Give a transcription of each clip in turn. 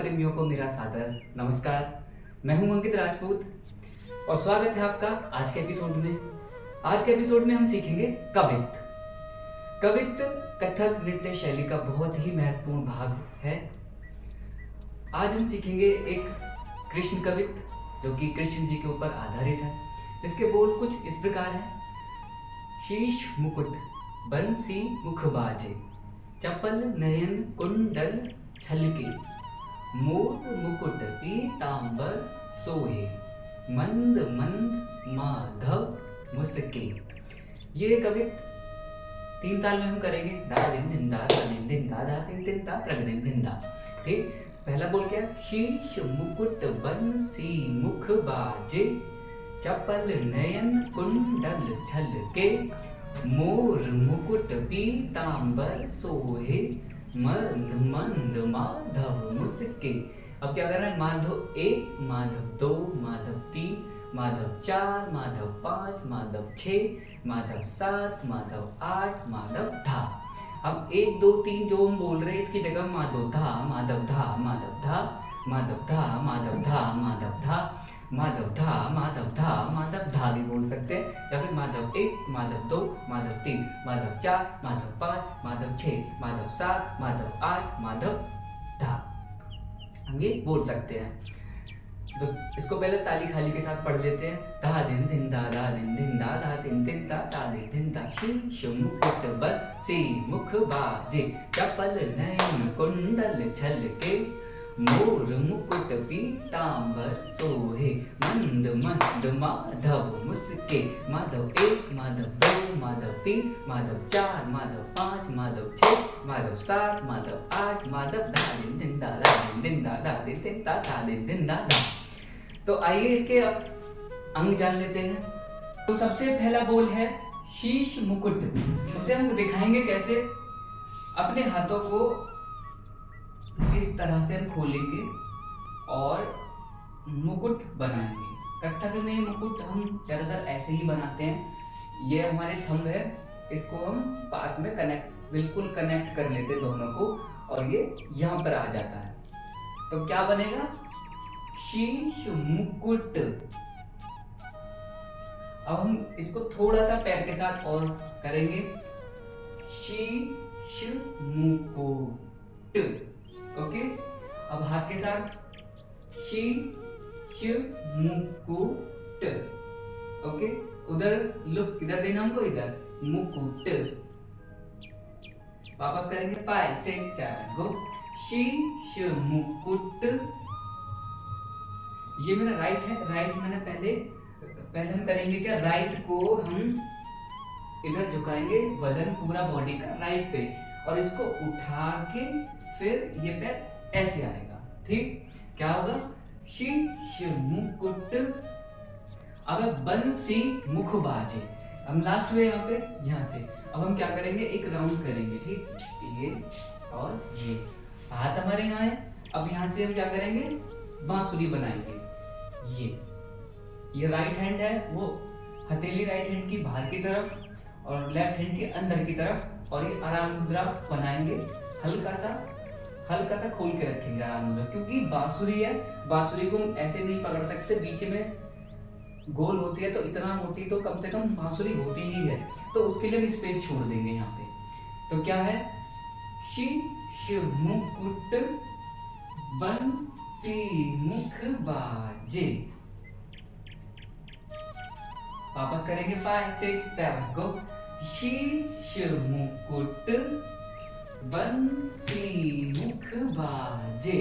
प्रेमियों को मेरा सादर नमस्कार। मैं हूं अंकित राजपूत और स्वागत है आपका आज के एपिसोड में। आज के एपिसोड में हम सीखेंगे कवित्त। कवित्त कथक नृत्य शैली का बहुत ही महत्वपूर्ण भाग है। आज हम सीखेंगे एक कृष्ण कवित्त जो कि कृष्ण जी के ऊपर आधारित है, जिसके बोल कुछ इस प्रकार है। शीश मुकुट बंसी मुख बाजे, चपल नयन कुंडल छलके, मोर मुकुट पीतांबर सोहे, मंद मंद माधव मुस्के। ये कवित्त 3 ताल में हम करेंगे। दा दिन दिन दा दिन दिन दा दा दिन दिन दा त्रग दिन दिन दा। ठीक, पहला बोल क्या? शीश मुकुट बंसी मुख बाजे, चपल नयन कुंडल छलके, मोर मुकुट पीतांबर सोहे, मंद मंद माधव मुस्के। अब क्या करना है? माधव 1, माधव 2, माधव 3, माधव 4, माधव 5, माधव 6, माधव 7, माधव 8, माधव धा। अब 1 2 3 जो हम बोल रहे हैं इसकी जगह माधव धा, माधव धा, माधव धा, माधव धा, माधव धा, माधव धा, माधव धा, माधव धा, माधव धा भी बोल सकते हैं, या फिर माधव 1, माधव 2, माधव 3, माधव 4, माधव 5, माधव 6, माधव 7, माधव 8, माधव धा। हम ये बोल सकते हैं। तो इसको पहले ताली खाली के साथ पढ़ लेते हैं। धा दिन दिन दा दा दिन दिन दा धा दिन दिन दा दा दिन दिन दा। शीश मुकुट बंसी मुख बाजे, चपल नयन कुंडल छलके, मोर मुकुट पीतांबर सोहे, मंद मंद माधव मुस्के। माधव 1, माधव 2, माधव 3, माधव 4, माधव 5, माधव 6, माधव 7, माधव 8, माधव धा दिन दिन दा दा दिन दिन दा दा दिन दिन दा दा दिन दिन दा दा। तो आइए इसके अंग जान लेते हैं। तो सबसे पहला बोल है शीश मुकुट। उसे हम दिखाएंगे कैसे। अपने हाथों को इस तरह से हम खोलेंगे और मुकुट बनाएंगे। कथक में मुकुट हम ज्यादातर ऐसे ही बनाते हैं। ये हमारे थंब है, इसको हम पास में बिल्कुल कनेक्ट कर लेते हैं दोनों को, और ये यहाँ पर आ जाता है। तो क्या बनेगा? शीश मुकुट। अब हम इसको थोड़ा सा पैर के साथ और करेंगे। शीश मुकुट। ओके, अब हाथ के साथ शीश मुकुट। ओके, उधर लुक, इधर देना हमको, इधर मुकुट। वापस करेंगे 5 6 7 गो। शीश मुकुट। ये मेरा राइट है। राइट मैंने पहले हम करेंगे क्या? राइट को हम इधर झुकाएंगे, वजन पूरा बॉडी का राइट पे, और इसको उठा के फिर ये पैर ऐसे आएगा। ठीक, क्या होगा? शीश मुकुट। अब बंसी मुख बाजे। हम लास्ट हुए यहाँ पे, यहाँ से। अब हम क्या करेंगे? एक राउंड करेंगे। ठीक, ये और ये हाथ हमारे यहाँ है। अब यहाँ से हम क्या करेंगे? बांसुरी बनाएंगे। ये राइट हैंड है, वो हथेली राइट हैंड की बाहर की तरफ और लेफ्ट हैंड के अंदर की तरफ, और ये आराम मुद्रा बनाएंगे। हल्का सा खोल के रखेंगे आराम मुद्रा, क्योंकि बांसुरी है। बांसुरी को हम ऐसे नहीं पकड़ सकते, बीच में गोल होती है, तो इतना मोटी तो कम से कम बांसुरी होती ही है, तो उसके लिए हम स्पेस छोड़ देंगे यहाँ पे। तो क्या है? शीश मुकुट बंसी मुख बाजे। वापस करेंगे 5 6 7 गो। शीश मुकुट बंसी मुख बाजे।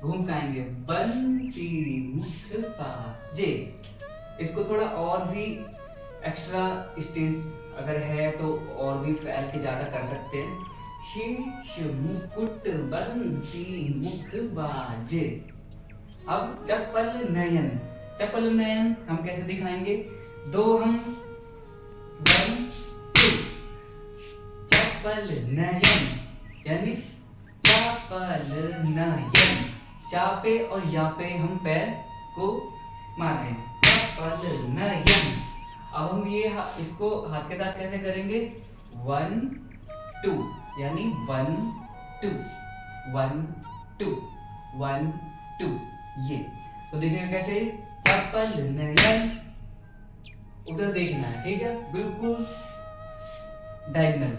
घूम के आएंगे, बंसी मुख बाजे। इसको थोड़ा और भी एक्स्ट्रा स्टेज अगर है तो और भी फैल के ज्यादा कर सकते हैं। शीश मुकुट बंसी मुख बाजे। अब चपल नयन। चपल नयन हम कैसे दिखाएंगे? 2 हम 1 2। चपल नयन यानी चपल नयन। चापे और यापे हम पैर को मार रहे हैं। चपल नयन। अब हम ये इसको हाथ के साथ कैसे करेंगे? 1 2 यानी 1 2। 1 2 1 2 ये। तो देखिएगा कैसे, चप्पल नयन, उधर देखना है, ठीक है, बिल्कुल डायगोनल।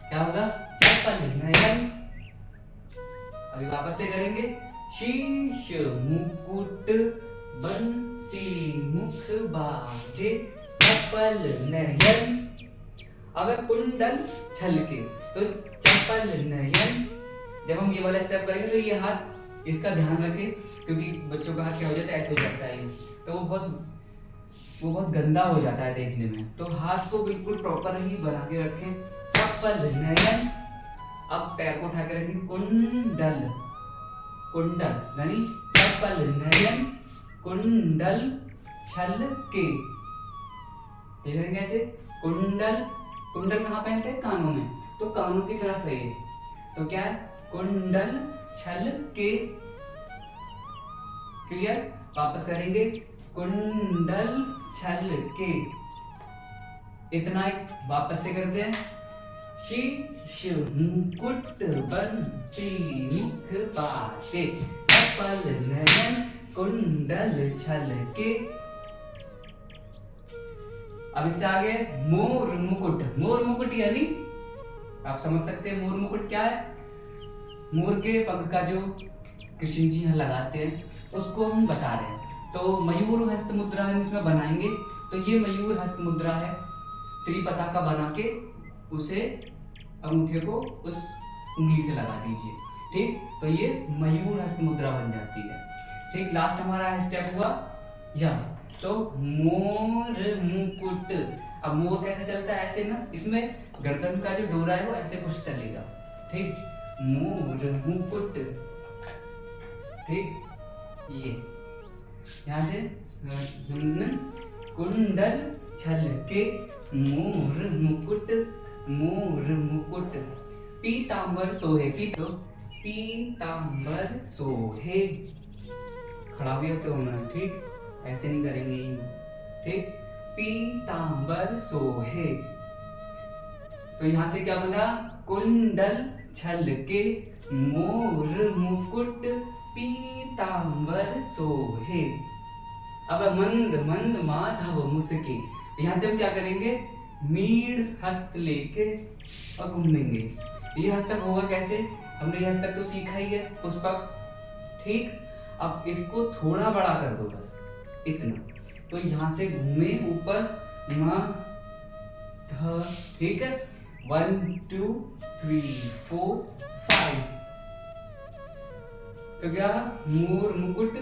क्या होगा, चप्पल नयन। अभी वापस से करेंगे, शीश मुकुट बंसी मुख बाजे चप्पल नयन। अब कुंडल छलके, तो चप्पल नयन। जब हम ये वाला स्टेप करेंगे तो ये हाथ, इसका ध्यान रखें, क्योंकि बच्चों का हाथ क्या हो जाता है, ऐसे हो जाता है, तो वो बहुत गंदा हो जाता है देखने में। तो हाथ को बिल्कुल प्रॉपर ही बना के रखें, चप्पल नयन। अब पैर को उठा के रखें, कुंडल कुंडल यानी चप्पल नयन कुंडल छलके। देखेंगे कैसे, कुंडल, कुंडल कहाँ पहनते हैं, कानों में, तो कानों की तरफ रहिए। तो क्या है, कुंडल छलके। क्लियर, वापस करेंगे, कुंडल छलके। इतना एक वापस से करते हैं, शीश मुकुट बंसी मुख बाजे चप्पल नयन कुंडल छलके। अब इससे आगे मोर मुकुट। मोर मुकुट यानी आप समझ सकते हैं मोर मुकुट क्या है, मोर के पंख का जो कृष्ण जी यहाँ लगाते हैं उसको हम बता रहे हैं। तो मयूर हस्त मुद्रा हम इसमें बनाएंगे। तो ये मयूर हस्त मुद्रा है, त्रिपता का बना के उसे अंगूठे को उस उंगली से लगा दीजिए, ठीक। तो ये मयूर हस्त मुद्रा बन जाती है, ठीक। लास्ट हमारा स्टेप हुआ यह, तो मोर मुकुट। अब मोर कैसे चलता है, ऐसे ना, इसमें गर्दन का जो डोरा है वो ऐसे कुछ चलेगा, ठीक। मोर मुकुट, ठीक। ये यहाँ से कुंडल छलके मोर मुकुट, मोर मुकुट। पीतांबर सोहे, पीतांबर सोहे, खड़ा भी ऐसे होना है, ठीक, ऐसे नहीं करेंगे, ठीक। पीतांबर सोहे, तो यहां से क्या बना, कुंडल छलके मोर मुकुट पीतांबर सोहे। अब मंद मंद माधव मुस्के, यहां से हम क्या करेंगे, मीड़ हस्त लेके और घूमेंगे। ये हस्तक होगा कैसे, हमने ये हस्तक तो सीखा ही है, पुष्पक, ठीक। अब इसको थोड़ा बड़ा कर दो, बस इतना। तो यहां से घूमे ऊपर, म ध, ठीक है, 1 2 3 4 5। तो क्या, मोर मुकुट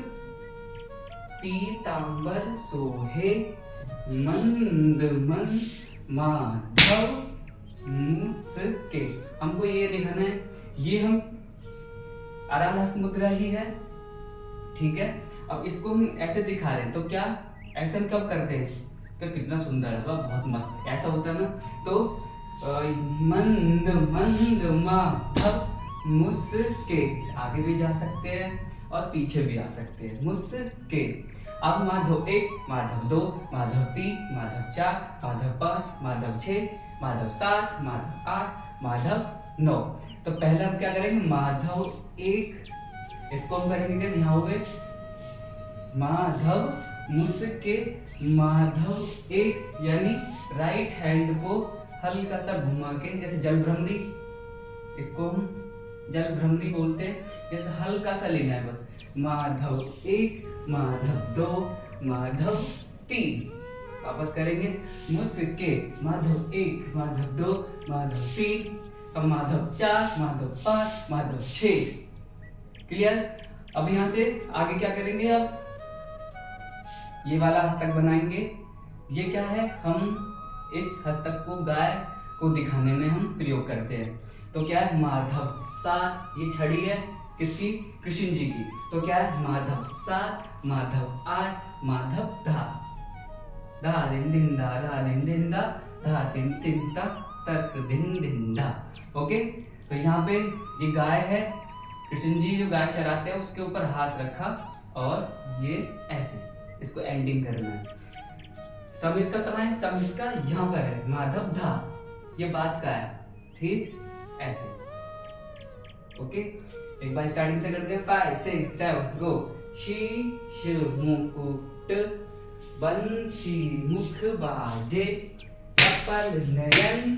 पीतांबर सोहे मंद मंद माधव मुस्के। हमको ये दिखाना है, ये हम आराम हस्त मुद्रा ही है, ठीक है। अब इसको हम ऐसे दिखा रहे हैं, तो क्या ऐसे हम कब करते हैं, तो कितना सुंदर है, बहुत मस्त ऐसा होता है ना। तो मंद मंद माधव मुस्के, आगे भी जा सकते हैं और पीछे भी आ सकते हैं, मुस्के। अब माधव 1, माधव 2, माधव 3, माधव 4, माधव 5, माधव 6, माधव 7, माधव 8, माधव 9। तो पहले हम क्या करेंगे, माधव 1, इसको हम करेंगे कैसे, यहाँ हुए माधव मुस्के, माधव 1, यानी राइट हैंड को हल्का सा घुमा के, जैसे जल भ्रमरी, इसको हम जल भ्रमरी बोलते हैं, जैसे हल्का सा लेना है बस। माधव 1, माधव 2, माधव 3, वापस करेंगे, मुस्के, माधव 1, माधव 2, माधव 3, अब माधव 4, माधव 5, माधव 6। क्लियर। अब यहां से आगे क्या करेंगे, अब ये वाला हस्तक बनाएंगे। ये क्या है, हम इस हस्तक को गाय को दिखाने में हम प्रयोग करते हैं। तो क्या है, माधव 7, ये छड़ी है किसकी, कृष्ण जी की। तो क्या है, माधव 7, माधव 8, माधव धा, धा दिन दिन धा, धा दिन दिन धा, धा दिन दिन ता, तक दिन दिन धा। ओके, तो यहाँ पे ये गाय है, कृष्ण जी जो गाय चराते हैं उसके ऊपर हाथ रखा और ये ऐसे इसको एंडिंग करना है। सम इसका कहाँ है, सम इसका यहाँ पर है, माधव धा, ये बात का है, ठीक, ऐसे। ओके, एक बार स्टार्टिंग से करते हैं 5 6 7 गो। शीश मुकुट बंसी मुख बाजे कपल नयन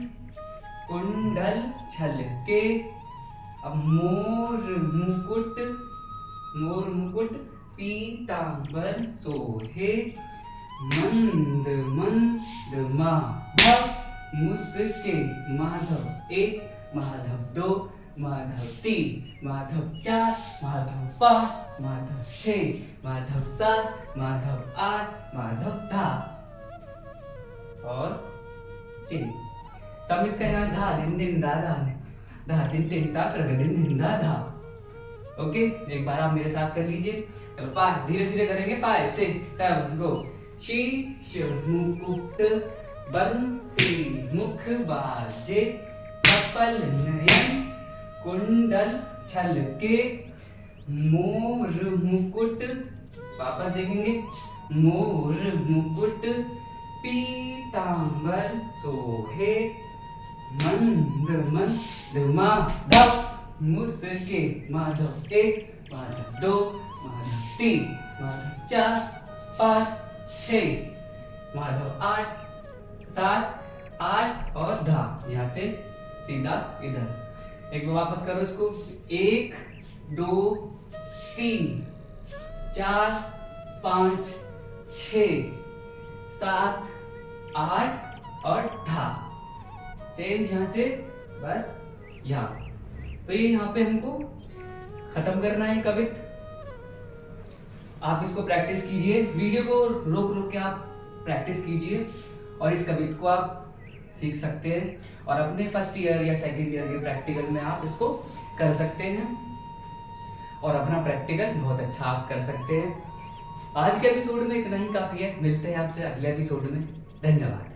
कुंडल छलके। अब मोर मुकुट पीतांबर सोहे मंद मंद माधव मुस्के। माधव 1 माधव 2 माधव 3 माधव 4 माधव 5 माधव 6 माधव 7 माधव 8 माधव धा और चिन। सब इसका यहाँ धा दिन दिन दा धा धा दिन दिन ता कर दिन दिन दा धा। ओके, एक बार आप मेरे साथ कर लीजिए। 5 धीरे धीरे करेंगे। 5 6 7 गो। शीश मुकुट बंसी मुख बाजे कपल नयन कुंडल छलके। मोर मुकुट वापस देखेंगे। मोर मुकुट पीतांबर सोहे मंद मंद माधव मुस्के। माधव 1 माधव 2 माधव 3 माधव 4 5 6 माधव 8 7 8 और धा। यहाँ से सीधा इधर। एक बार वापस करो इसको। 1 2 3 4 5 6 7 8 और धा। चेंज यहाँ से बस यहाँ। तो ये यहाँ पे हमको खत्म करना है कवित। आप इसको प्रैक्टिस कीजिए, वीडियो को रोक रोक के आप प्रैक्टिस कीजिए और इस कवित को आप सीख सकते हैं और अपने फर्स्ट ईयर या सेकंड ईयर के प्रैक्टिकल में आप इसको कर सकते हैं और अपना प्रैक्टिकल बहुत अच्छा आप कर सकते हैं। आज के एपिसोड में इतना ही काफी है। मिलते हैं आपसे अगले एपिसोड में। धन्यवाद।